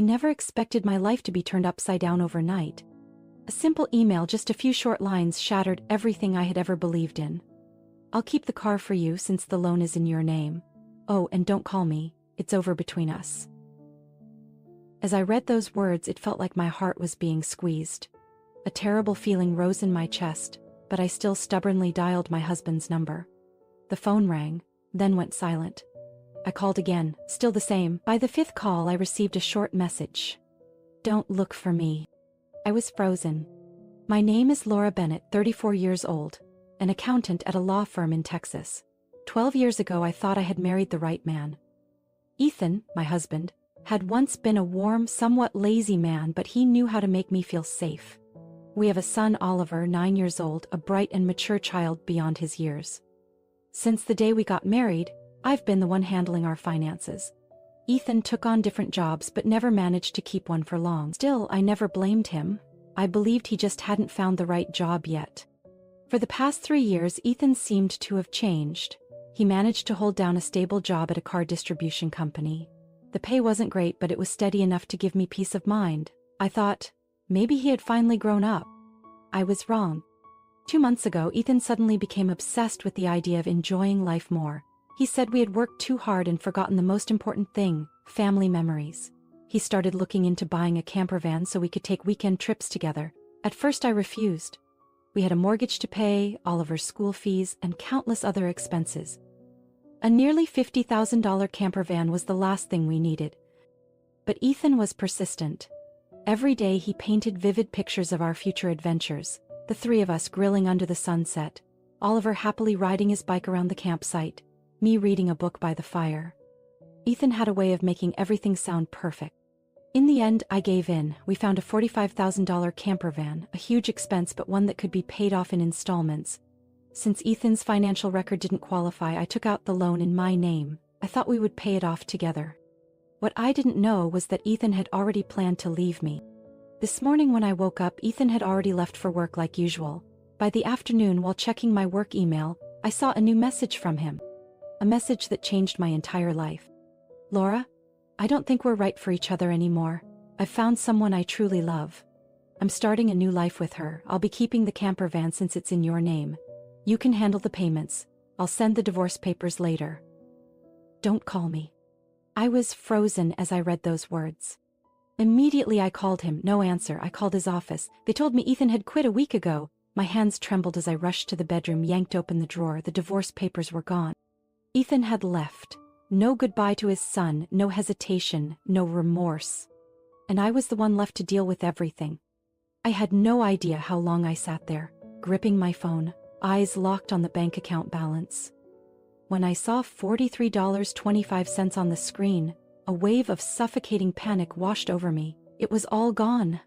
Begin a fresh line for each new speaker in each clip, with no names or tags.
I never expected my life to be turned upside down overnight. A simple email, just a few short lines, shattered everything I had ever believed in. I'll keep the car for you since the loan is in your name. Oh, and don't call me, it's over between us. As I read those words, it felt like my heart was being squeezed. A terrible feeling rose in my chest, but I still stubbornly dialed my husband's number. The phone rang, then went silent. I called again, still the same. By the fifth call, I received a short message. Don't look for me. I was frozen. My name is Laura Bennett, 34 years old, an accountant at a law firm in Texas. 12 years ago, I thought I had married the right man. Ethan, my husband, had once been a warm, somewhat lazy man, but he knew how to make me feel safe. We have a son, Oliver, 9 years old, a bright and mature child beyond his years. Since the day we got married, I've been the one handling our finances. Ethan took on different jobs but never managed to keep one for long. Still, I never blamed him. I believed he just hadn't found the right job yet. For the past 3 years, Ethan seemed to have changed. He managed to hold down a stable job at a car distribution company. The pay wasn't great, but it was steady enough to give me peace of mind. I thought, maybe he had finally grown up. I was wrong. 2 months ago, Ethan suddenly became obsessed with the idea of enjoying life more. He said we had worked too hard and forgotten the most important thing, family memories. He started looking into buying a camper van so we could take weekend trips together. At first I refused. We had a mortgage to pay, Oliver's school fees, and countless other expenses. A nearly $50,000 camper van was the last thing we needed. But Ethan was persistent. Every day he painted vivid pictures of our future adventures, the three of us grilling under the sunset, Oliver happily riding his bike around the campsite, me reading a book by the fire. Ethan had a way of making everything sound perfect. In the end, I gave in. We found a $45,000 camper van, a huge expense but one that could be paid off in installments. Since Ethan's financial record didn't qualify, I took out the loan in my name. I thought we would pay it off together. What I didn't know was that Ethan had already planned to leave me. This morning when I woke up, Ethan had already left for work like usual. By the afternoon, while checking my work email, I saw a new message from him. A message that changed my entire life. Laura, I don't think we're right for each other anymore. I've found someone I truly love. I'm starting a new life with her. I'll be keeping the camper van since it's in your name. You can handle the payments. I'll send the divorce papers later. Don't call me. I was frozen as I read those words. Immediately I called him, no answer. I called his office. They told me Ethan had quit a week ago. My hands trembled as I rushed to the bedroom, yanked open the drawer. The divorce papers were gone. Ethan had left. No goodbye to his son, no hesitation, no remorse. And I was the one left to deal with everything. I had no idea how long I sat there, gripping my phone, eyes locked on the bank account balance. When I saw $43.25 on the screen, a wave of suffocating panic washed over me. It was all gone.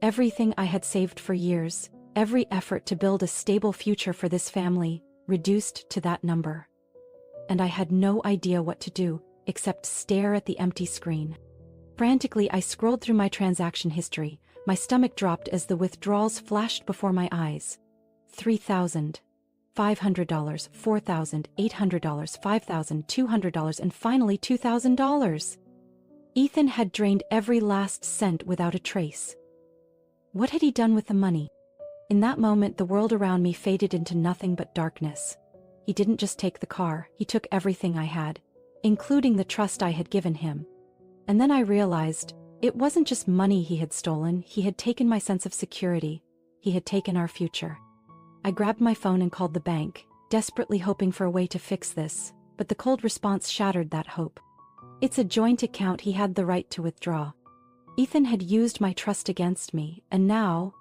Everything I had saved for years, every effort to build a stable future for this family, reduced to that number. And I had no idea what to do, except stare at the empty screen. Frantically, I scrolled through my transaction history. My stomach dropped as the withdrawals flashed before my eyes. $3,500, $4,800, $5,200, and finally $2,000. Ethan had drained every last cent without a trace. What had he done with the money? In that moment, the world around me faded into nothing but darkness. He didn't just take the car, he took everything I had, including the trust I had given him. And then I realized, it wasn't just money he had stolen, he had taken my sense of security. He had taken our future. I grabbed my phone and called the bank, desperately hoping for a way to fix this, but the cold response shattered that hope. It's a joint account, he had the right to withdraw. Ethan had used my trust against me, and now,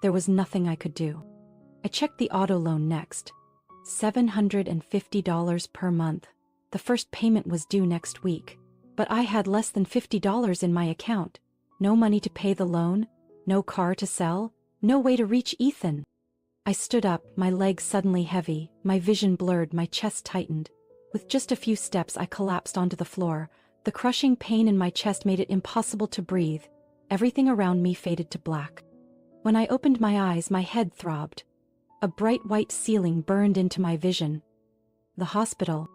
there was nothing I could do. I checked the auto loan next. $750 per month. The first payment was due next week, but I had less than $50 in my account. No money to pay the loan, no car to sell, no way to reach Ethan. I stood up, my legs suddenly heavy, my vision blurred, my chest tightened. With just a few steps, I collapsed onto the floor. The crushing pain in my chest made it impossible to breathe. Everything around me faded to black. When I opened my eyes, my head throbbed. A bright white ceiling burned into my vision. The hospital.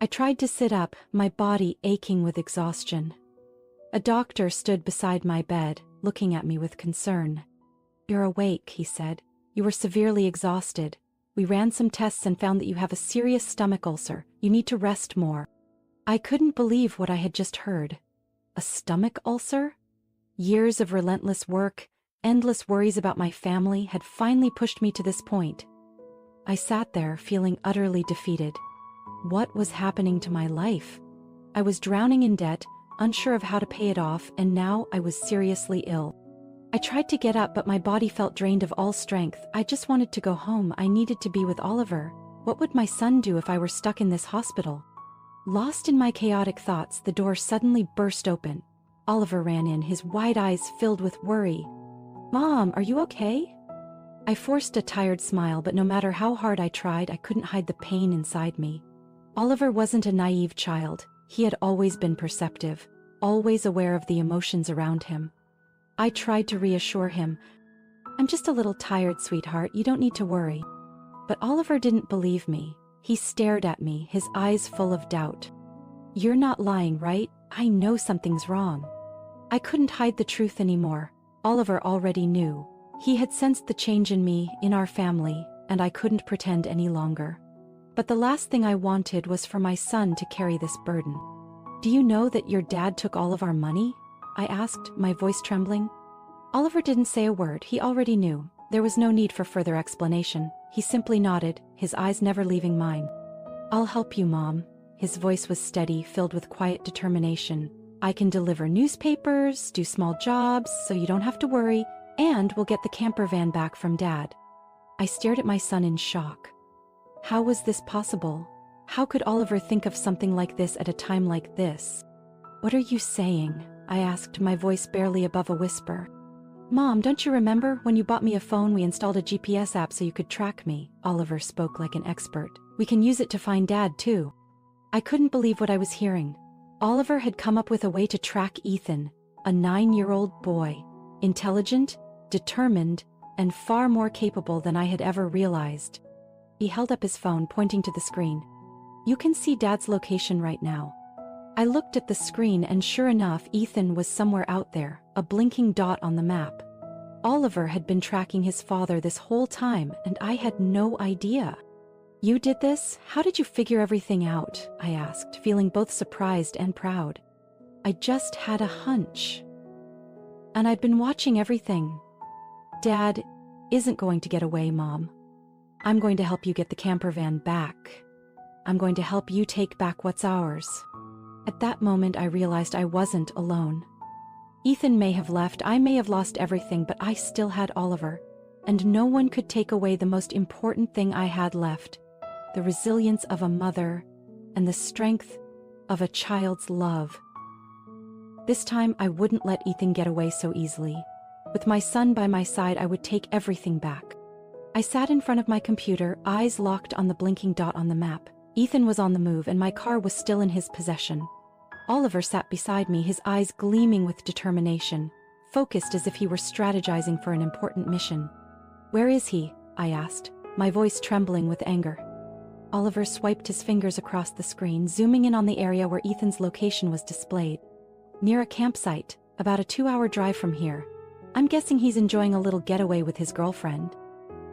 I tried to sit up, my body aching with exhaustion. A doctor stood beside my bed, looking at me with concern. "You're awake," he said. "You were severely exhausted. We ran some tests and found that you have a serious stomach ulcer. You need to rest more." I couldn't believe what I had just heard. A stomach ulcer? Years of relentless work, endless worries about my family had finally pushed me to this point. I sat there feeling utterly defeated. What was happening to my life? I was drowning in debt, unsure of how to pay it off, and now I was seriously ill. I tried to get up, but my body felt drained of all strength. I just wanted to go home. I needed to be with Oliver. What would my son do if I were stuck in this hospital? Lost in my chaotic thoughts, the door suddenly burst open. Oliver ran in, his wide eyes filled with worry. "Mom, are you okay?" I forced a tired smile, but no matter how hard I tried, I couldn't hide the pain inside me. Oliver wasn't a naive child. He had always been perceptive, always aware of the emotions around him. I tried to reassure him. "I'm just a little tired, sweetheart. You don't need to worry." But Oliver didn't believe me. He stared at me, his eyes full of doubt. "You're not lying, right? I know something's wrong." I couldn't hide the truth anymore. Oliver already knew. He had sensed the change in me, in our family, and I couldn't pretend any longer. But the last thing I wanted was for my son to carry this burden. "Do you know that your dad took all of our money?" I asked, my voice trembling. Oliver didn't say a word. He already knew. There was no need for further explanation. He simply nodded, his eyes never leaving mine. "I'll help you, Mom." His voice was steady, filled with quiet determination. "I can deliver newspapers, do small jobs, so you don't have to worry, and we'll get the camper van back from Dad." I stared at my son in shock. How was this possible? How could Oliver think of something like this at a time like this? "What are you saying?" I asked, my voice barely above a whisper. "Mom, don't you remember when you bought me a phone, we installed a GPS app so you could track me?" Oliver spoke like an expert. "We can use it to find Dad, too." I couldn't believe what I was hearing. Oliver had come up with a way to track Ethan, a 9-year-old boy, intelligent, determined, and far more capable than I had ever realized. He held up his phone, pointing to the screen. "You can see Dad's location right now." I looked at the screen, and sure enough, Ethan was somewhere out there, a blinking dot on the map. Oliver had been tracking his father this whole time, and I had no idea. "You did this? How did you figure everything out?" I asked, feeling both surprised and proud. "I just had a hunch. And I'd been watching everything. Dad isn't going to get away, Mom. I'm going to help you get the camper van back. I'm going to help you take back what's ours." At that moment, I realized I wasn't alone. Ethan may have left, I may have lost everything, but I still had Oliver, and no one could take away the most important thing I had left: the resilience of a mother and the strength of a child's love. This time, I wouldn't let Ethan get away so easily. With my son by my side, I would take everything back. I sat in front of my computer, eyes locked on the blinking dot on the map. Ethan was on the move, and my car was still in his possession. Oliver sat beside me, his eyes gleaming with determination, focused as if he were strategizing for an important mission. "Where is he?" I asked, my voice trembling with anger. Oliver swiped his fingers across the screen, zooming in on the area where Ethan's location was displayed. "Near a campsite, about a 2-hour drive from here. I'm guessing he's enjoying a little getaway with his girlfriend."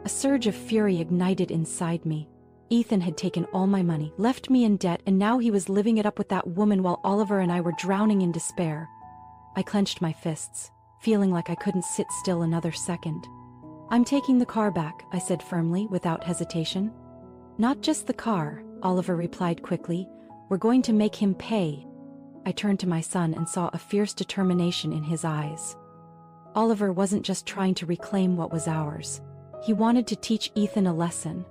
A surge of fury ignited inside me. Ethan had taken all my money, left me in debt, and now he was living it up with that woman while Oliver and I were drowning in despair. I clenched my fists, feeling like I couldn't sit still another second. "I'm taking the car back," I said firmly, without hesitation. "Not just the car," Oliver replied quickly. "We're going to make him pay." I turned to my son and saw a fierce determination in his eyes. Oliver wasn't just trying to reclaim what was ours. He wanted to teach Ethan a lesson.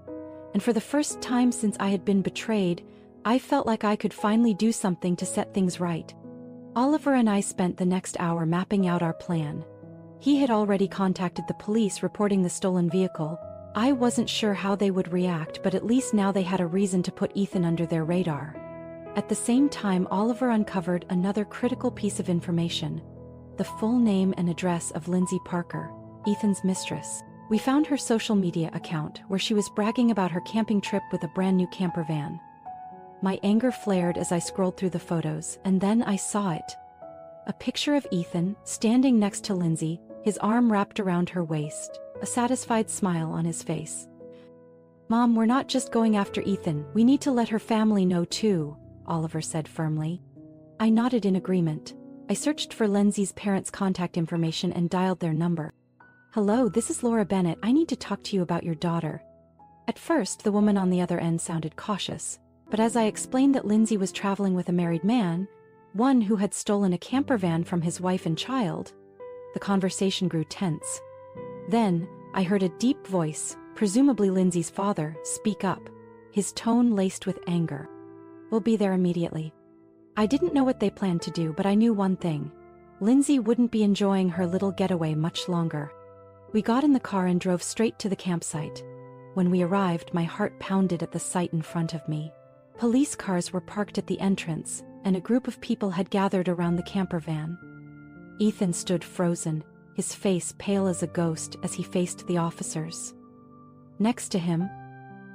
And for the first time since I had been betrayed, I felt like I could finally do something to set things right. Oliver and I spent the next hour mapping out our plan. He had already contacted the police reporting the stolen vehicle. I wasn't sure how they would react, but at least now they had a reason to put Ethan under their radar. At the same time, Oliver uncovered another critical piece of information: the full name and address of Lindsay Parker, Ethan's mistress. We found her social media account, where she was bragging about her camping trip with a brand new camper van. My anger flared as I scrolled through the photos, and then I saw it. A picture of Ethan, standing next to Lindsay, his arm wrapped around her waist, a satisfied smile on his face. "Mom, we're not just going after Ethan, we need to let her family know too," Oliver said firmly. I nodded in agreement. I searched for Lindsay's parents' contact information and dialed their number. "Hello, this is Laura Bennett. I need to talk to you about your daughter." At first, the woman on the other end sounded cautious, but as I explained that Lindsay was traveling with a married man, one who had stolen a camper van from his wife and child, the conversation grew tense. Then, I heard a deep voice, presumably Lindsay's father, speak up, his tone laced with anger. "We'll be there immediately." I didn't know what they planned to do, but I knew one thing. Lindsay wouldn't be enjoying her little getaway much longer. We got in the car and drove straight to the campsite. When we arrived, my heart pounded at the sight in front of me. Police cars were parked at the entrance, and a group of people had gathered around the camper van. Ethan stood frozen, his face pale as a ghost as he faced the officers. Next to him,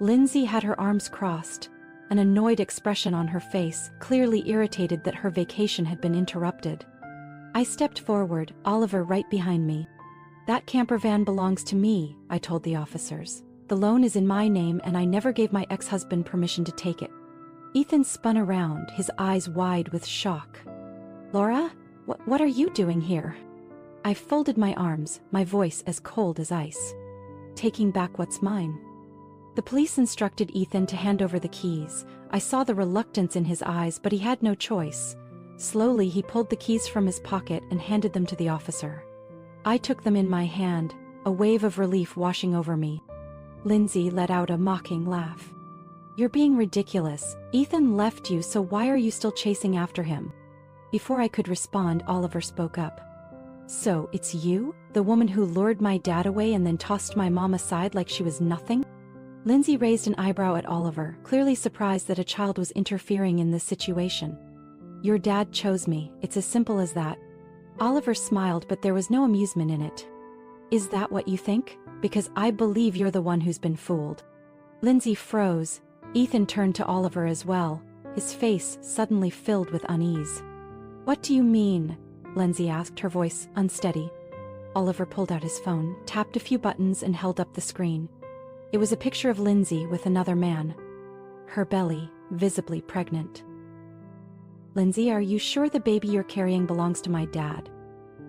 Lindsay had her arms crossed, an annoyed expression on her face, clearly irritated that her vacation had been interrupted. I stepped forward, Oliver right behind me. "That camper van belongs to me," I told the officers. "The loan is in my name and I never gave my ex-husband permission to take it." Ethan spun around, his eyes wide with shock. "Laura, what are you doing here?" I folded my arms, my voice as cold as ice. "Taking back what's mine." The police instructed Ethan to hand over the keys. I saw the reluctance in his eyes, but he had no choice. Slowly, he pulled the keys from his pocket and handed them to the officer. I took them in my hand, a wave of relief washing over me. Lindsay let out a mocking laugh. "You're being ridiculous. Ethan left you, so why are you still chasing after him?" Before I could respond, Oliver spoke up. "So, it's you? The woman who lured my dad away and then tossed my mom aside like she was nothing?" Lindsay raised an eyebrow at Oliver, clearly surprised that a child was interfering in this situation. "Your dad chose me, it's as simple as that." Oliver smiled, but there was no amusement in it. "Is that what you think? Because I believe you're the one who's been fooled." Lindsay froze. Ethan turned to Oliver as well, his face suddenly filled with unease. "What do you mean?" Lindsay asked, her voice unsteady. Oliver pulled out his phone, tapped a few buttons and held up the screen. It was a picture of Lindsay with another man. Her belly, visibly pregnant. "Lindsay, are you sure the baby you're carrying belongs to my dad?"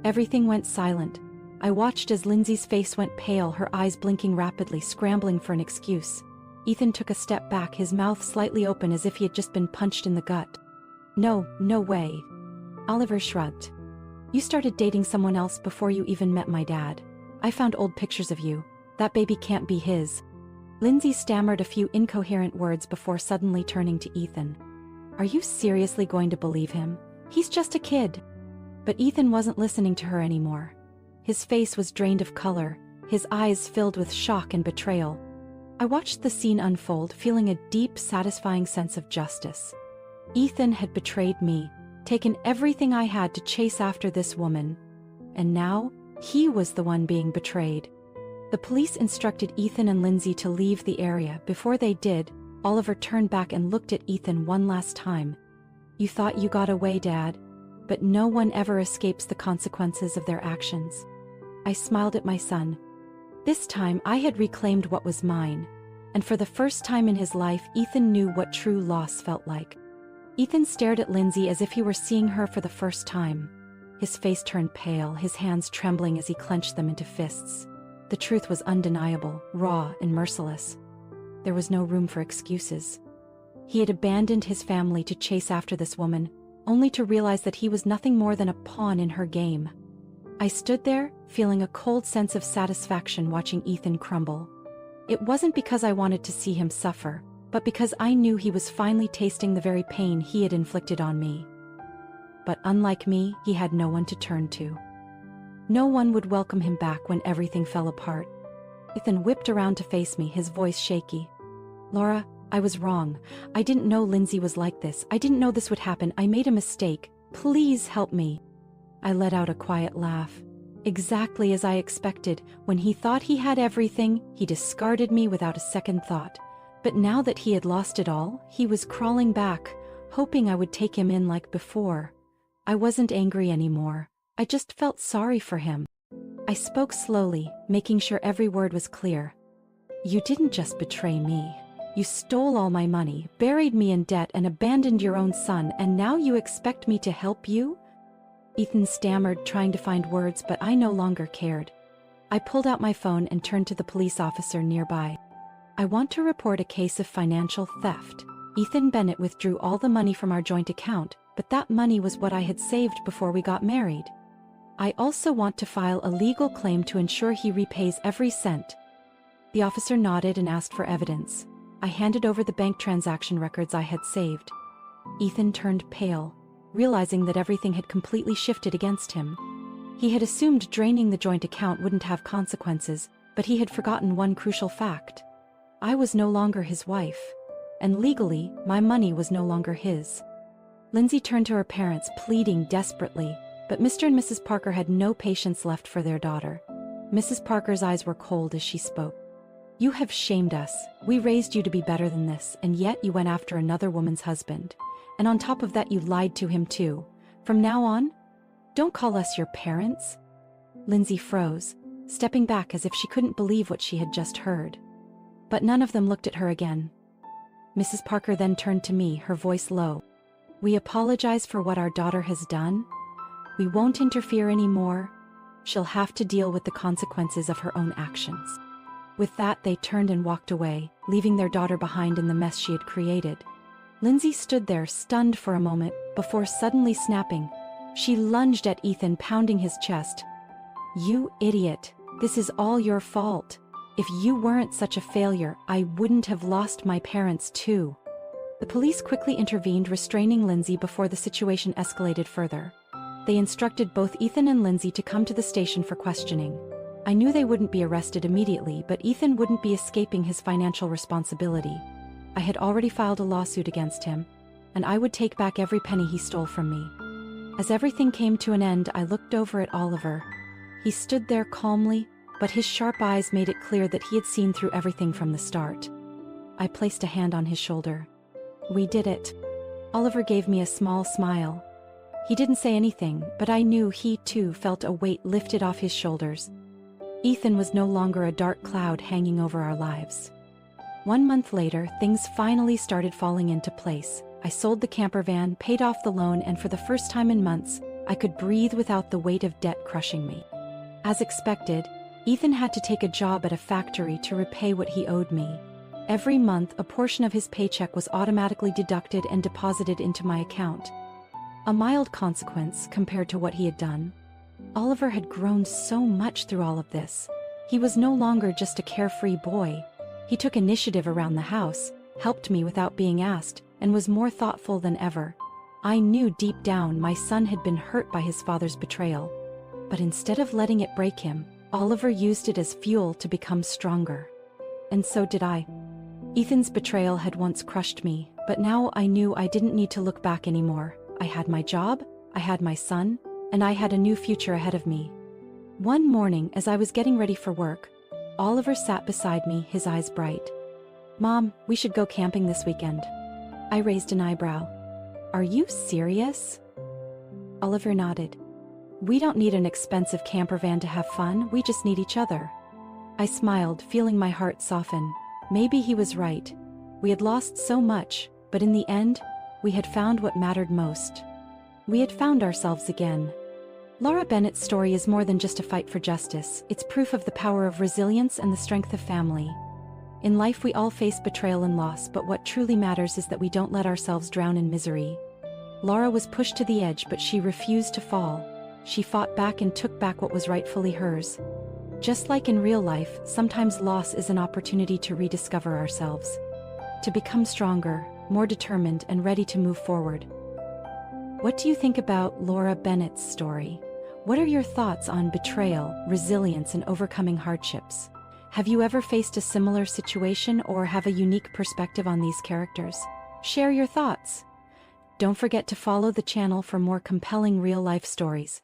Everything went silent. I watched as Lindsay's face went pale, her eyes blinking rapidly, scrambling for an excuse. Ethan took a step back, his mouth slightly open as if he had just been punched in the gut. No way." Oliver shrugged. "You started dating someone else before you even met my dad. I found old pictures of you. That baby can't be his." Lindsay stammered a few incoherent words before suddenly turning to Ethan. "Are you seriously going to believe him? He's just a kid." But Ethan wasn't listening to her anymore. His face was drained of color, his eyes filled with shock and betrayal. I watched the scene unfold, feeling a deep, satisfying sense of justice. Ethan had betrayed me, taken everything I had to chase after this woman. And now, he was the one being betrayed. The police instructed Ethan and Lindsay to leave the area. Before they did, Oliver turned back and looked at Ethan one last time. "You thought you got away, Dad, but no one ever escapes the consequences of their actions." I smiled at my son. This time I had reclaimed what was mine, and for the first time in his life, Ethan knew what true loss felt like. Ethan stared at Lindsay as if he were seeing her for the first time. His face turned pale, his hands trembling as he clenched them into fists. The truth was undeniable, raw, and merciless. There was no room for excuses. He had abandoned his family to chase after this woman, only to realize that he was nothing more than a pawn in her game. I stood there, feeling a cold sense of satisfaction watching Ethan crumble. It wasn't because I wanted to see him suffer, but because I knew he was finally tasting the very pain he had inflicted on me. But unlike me, he had no one to turn to. No one would welcome him back when everything fell apart. Ethan whipped around to face me, his voice shaky. "Laura, I was wrong. I didn't know Lindsay was like this. I didn't know this would happen. I made a mistake. Please help me." I let out a quiet laugh. Exactly as I expected, when he thought he had everything, he discarded me without a second thought. But now that he had lost it all, he was crawling back, hoping I would take him in like before. I wasn't angry anymore. I just felt sorry for him. I spoke slowly, making sure every word was clear. You didn't just betray me. You stole all my money, buried me in debt, and abandoned your own son, and now you expect me to help you? Ethan stammered, trying to find words, but I no longer cared. I pulled out my phone and turned to the police officer nearby. I want to report a case of financial theft. Ethan Bennett withdrew all the money from our joint account, but that money was what I had saved before we got married. I also want to file a legal claim to ensure he repays every cent. The officer nodded and asked for evidence. I handed over the bank transaction records I had saved. Ethan turned pale, realizing that everything had completely shifted against him. He had assumed draining the joint account wouldn't have consequences, but he had forgotten one crucial fact. I was no longer his wife, and legally, my money was no longer his. Lindsay turned to her parents, pleading desperately, but Mr. and Mrs. Parker had no patience left for their daughter. Mrs. Parker's eyes were cold as she spoke. You have shamed us. We raised you to be better than this, and yet you went after another woman's husband. And on top of that, you lied to him too. From now on, don't call us your parents. Lindsay froze, stepping back as if she couldn't believe what she had just heard. But none of them looked at her again. Mrs. Parker then turned to me, her voice low. We apologize for what our daughter has done. We won't interfere anymore. She'll have to deal with the consequences of her own actions. With that, they turned and walked away, leaving their daughter behind in the mess she had created. Lindsay stood there, stunned for a moment, before suddenly snapping. She lunged at Ethan, pounding his chest. You idiot! This is all your fault. If you weren't such a failure, I wouldn't have lost my parents too. The police quickly intervened, restraining Lindsay before the situation escalated further. They instructed both Ethan and Lindsay to come to the station for questioning. I knew they wouldn't be arrested immediately, but Ethan wouldn't be escaping his financial responsibility. I had already filed a lawsuit against him, and I would take back every penny he stole from me. As everything came to an end, I looked over at Oliver. He stood there calmly, but his sharp eyes made it clear that he had seen through everything from the start. I placed a hand on his shoulder. We did it. Oliver gave me a small smile. He didn't say anything, but I knew he too felt a weight lifted off his shoulders. Ethan was no longer a dark cloud hanging over our lives. 1 month later, things finally started falling into place. I sold the camper van, paid off the loan, and for the first time in months, I could breathe without the weight of debt crushing me. As expected, Ethan had to take a job at a factory to repay what he owed me. Every month, a portion of his paycheck was automatically deducted and deposited into my account. A mild consequence compared to what he had done. Oliver had grown so much through all of this. He was no longer just a carefree boy. He took initiative around the house, helped me without being asked, and was more thoughtful than ever. I knew deep down my son had been hurt by his father's betrayal. But instead of letting it break him, Oliver used it as fuel to become stronger. And so did I. Ethan's betrayal had once crushed me, but now I knew I didn't need to look back anymore. I had my job, I had my son, and I had a new future ahead of me. One morning, as I was getting ready for work, Oliver sat beside me, his eyes bright. Mom, we should go camping this weekend. I raised an eyebrow. Are you serious? Oliver nodded. We don't need an expensive camper van to have fun, we just need each other. I smiled, feeling my heart soften. Maybe he was right. We had lost so much, but in the end, we had found what mattered most. We had found ourselves again. Laura Bennett's story is more than just a fight for justice, it's proof of the power of resilience and the strength of family. In life we all face betrayal and loss, but what truly matters is that we don't let ourselves drown in misery. Laura was pushed to the edge, but she refused to fall. She fought back and took back what was rightfully hers. Just like in real life, sometimes loss is an opportunity to rediscover ourselves. To become stronger, more determined, and ready to move forward. What do you think about Laura Bennett's story? What are your thoughts on betrayal, resilience, and overcoming hardships? Have you ever faced a similar situation or have a unique perspective on these characters? Share your thoughts. Don't forget to follow the channel for more compelling real-life stories.